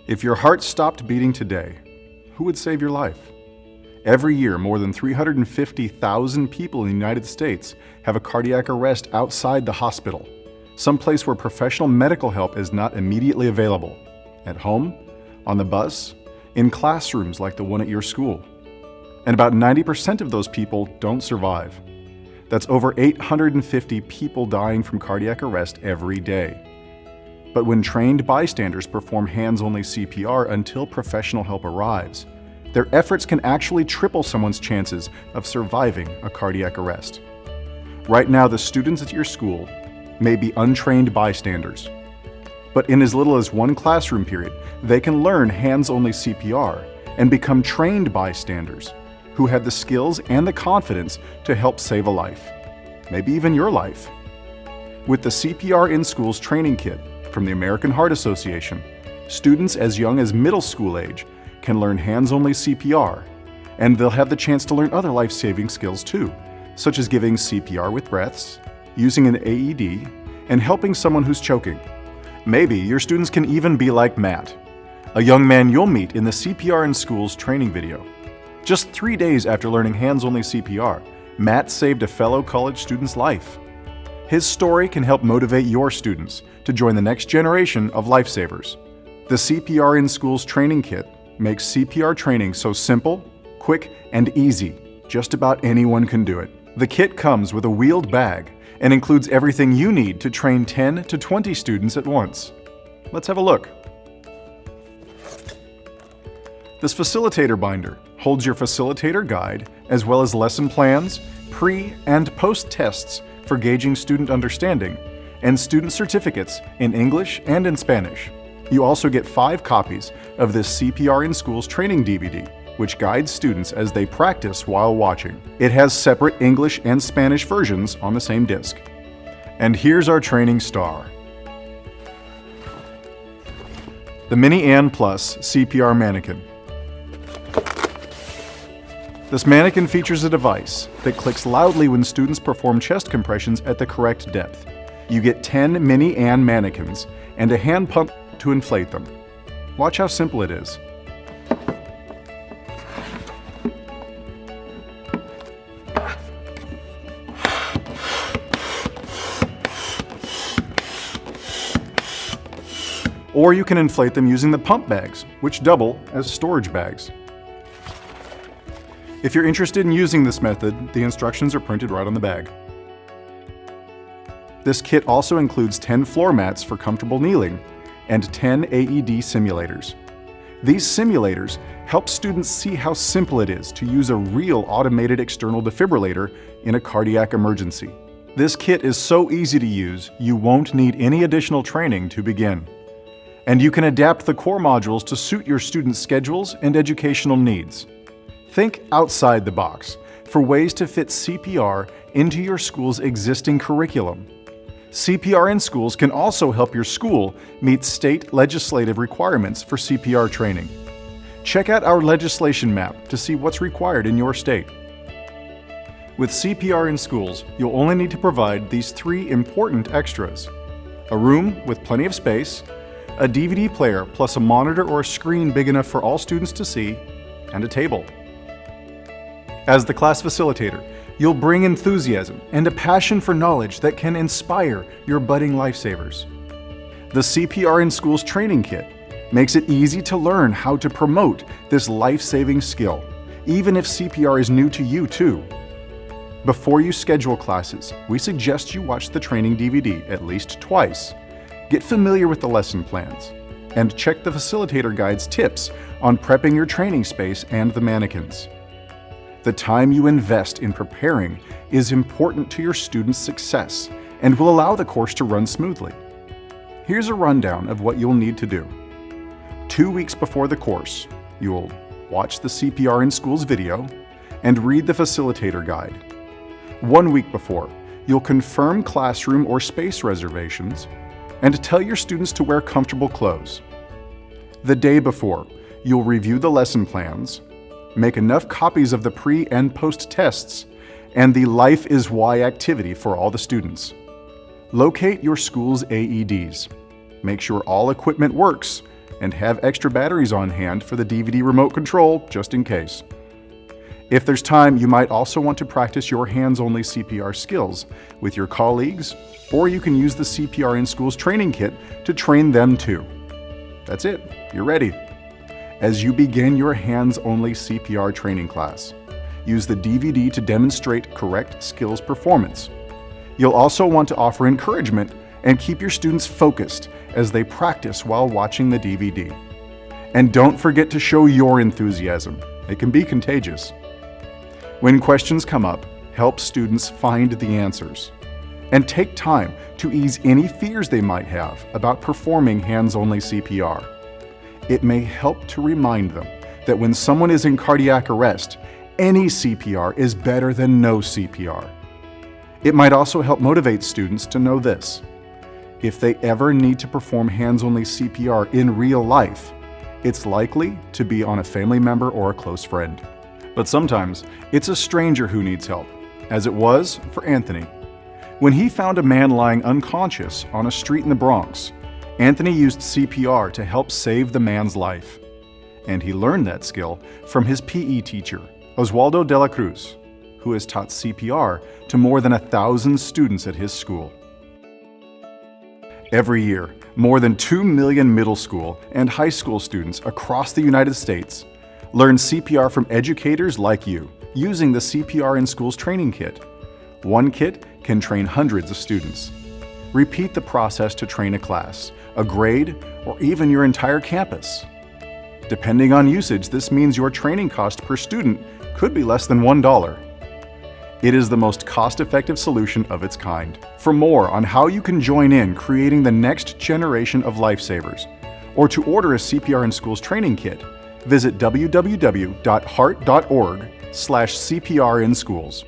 If your heart stopped beating today, who would save your life? Every year, more than 350,000 people in the United States have a cardiac arrest outside the hospital, someplace where professional medical help is not immediately available. At home, on the bus, in classrooms like the one at your school. And about 90% of those people don't survive. That's over 850 people dying from cardiac arrest every day. But when trained bystanders perform hands-only CPR until professional help arrives, their efforts can actually triple someone's chances of surviving a cardiac arrest. Right now, the students at your school may be untrained bystanders, but in as little as one classroom period, they can learn hands-only CPR and become trained bystanders who have the skills and the confidence to help save a life, maybe even your life. With the CPR in Schools training kit from the American Heart Association, students as young as middle school age can learn hands-only CPR, and they'll have the chance to learn other life-saving skills too, such as giving CPR with breaths, using an AED, and helping someone who's choking. Maybe your students can even be like Matt, a young man you'll meet in the CPR in Schools training video. Just 3 days after learning hands-only CPR, Matt saved a fellow college student's life. His story can help motivate your students to join the next generation of lifesavers. The CPR in Schools training kit makes CPR training so simple, quick, and easy. Just about anyone can do it. The kit comes with a wheeled bag and includes everything you need to train 10 to 20 students at once. Let's have a look. This Facilitator Binder holds your Facilitator Guide as well as lesson plans, pre- and post-tests for gauging student understanding, and student certificates in English and in Spanish. You also get 5 copies of this CPR in Schools training DVD, which guides students as they practice while watching. It has separate English and Spanish versions on the same disc. And here's our training star. The Mini Ann Plus CPR Manikin. This mannequin features a device that clicks loudly when students perform chest compressions at the correct depth. You get 10 Mini Ann mannequins and a hand pump to inflate them. Watch how simple it is. Or you can inflate them using the pump bags, which double as storage bags. If you're interested in using this method, the instructions are printed right on the bag. This kit also includes 10 floor mats for comfortable kneeling and 10 AED simulators. These simulators help students see how simple it is to use a real automated external defibrillator in a cardiac emergency. This kit is so easy to use, you won't need any additional training to begin. And you can adapt the core modules to suit your students' schedules and educational needs. Think outside the box for ways to fit CPR into your school's existing curriculum. CPR in Schools can also help your school meet state legislative requirements for CPR training. Check out our legislation map to see what's required in your state. With CPR in Schools, you'll only need to provide these 3 important extras: a room with plenty of space, a DVD player plus a monitor or a screen big enough for all students to see, and a table. As the class facilitator, you'll bring enthusiasm and a passion for knowledge that can inspire your budding lifesavers. The CPR in Schools training kit makes it easy to learn how to promote this life-saving skill, even if CPR is new to you too. Before you schedule classes, we suggest you watch the training DVD at least twice. Get familiar with the lesson plans, and check the Facilitator Guide's tips on prepping your training space and the mannequins. The time you invest in preparing is important to your students' success and will allow the course to run smoothly. Here's a rundown of what you'll need to do. 2 weeks before the course, you'll watch the CPR in Schools video and read the Facilitator Guide. 1 week before, you'll confirm classroom or space reservations and tell your students to wear comfortable clothes. The day before, you'll review the lesson plans, make enough copies of the pre- and post-tests, and the Life is Why activity for all the students. Locate your school's AEDs. Make sure all equipment works and have extra batteries on hand for the DVD remote control just in case. If there's time, you might also want to practice your hands-only CPR skills with your colleagues, or you can use the CPR in Schools training kit to train them too. That's it, you're ready. As you begin your hands-only CPR training class, use the DVD to demonstrate correct skills performance. You'll also want to offer encouragement and keep your students focused as they practice while watching the DVD. And don't forget to show your enthusiasm. It can be contagious. When questions come up, help students find the answers. And take time to ease any fears they might have about performing hands-only CPR. It may help to remind them that when someone is in cardiac arrest, any CPR is better than no CPR. It might also help motivate students to know this: if they ever need to perform hands-only CPR in real life, it's likely to be on a family member or a close friend. But sometimes it's a stranger who needs help, as it was for Anthony. When he found a man lying unconscious on a street in the Bronx, Anthony used CPR to help save the man's life. And he learned that skill from his PE teacher, Oswaldo de la Cruz, who has taught CPR to more than 1,000 students at his school. Every year, more than 2 million middle school and high school students across the United States learn CPR from educators like you using the CPR in Schools training kit. One kit can train hundreds of students. Repeat the process to train a class, a grade, or even your entire campus. Depending on usage, this means your training cost per student could be less than $1. It is the most cost-effective solution of its kind. For more on how you can join in creating the next generation of lifesavers, or to order a CPR in Schools training kit, visit www.heart.org/CPR in Schools.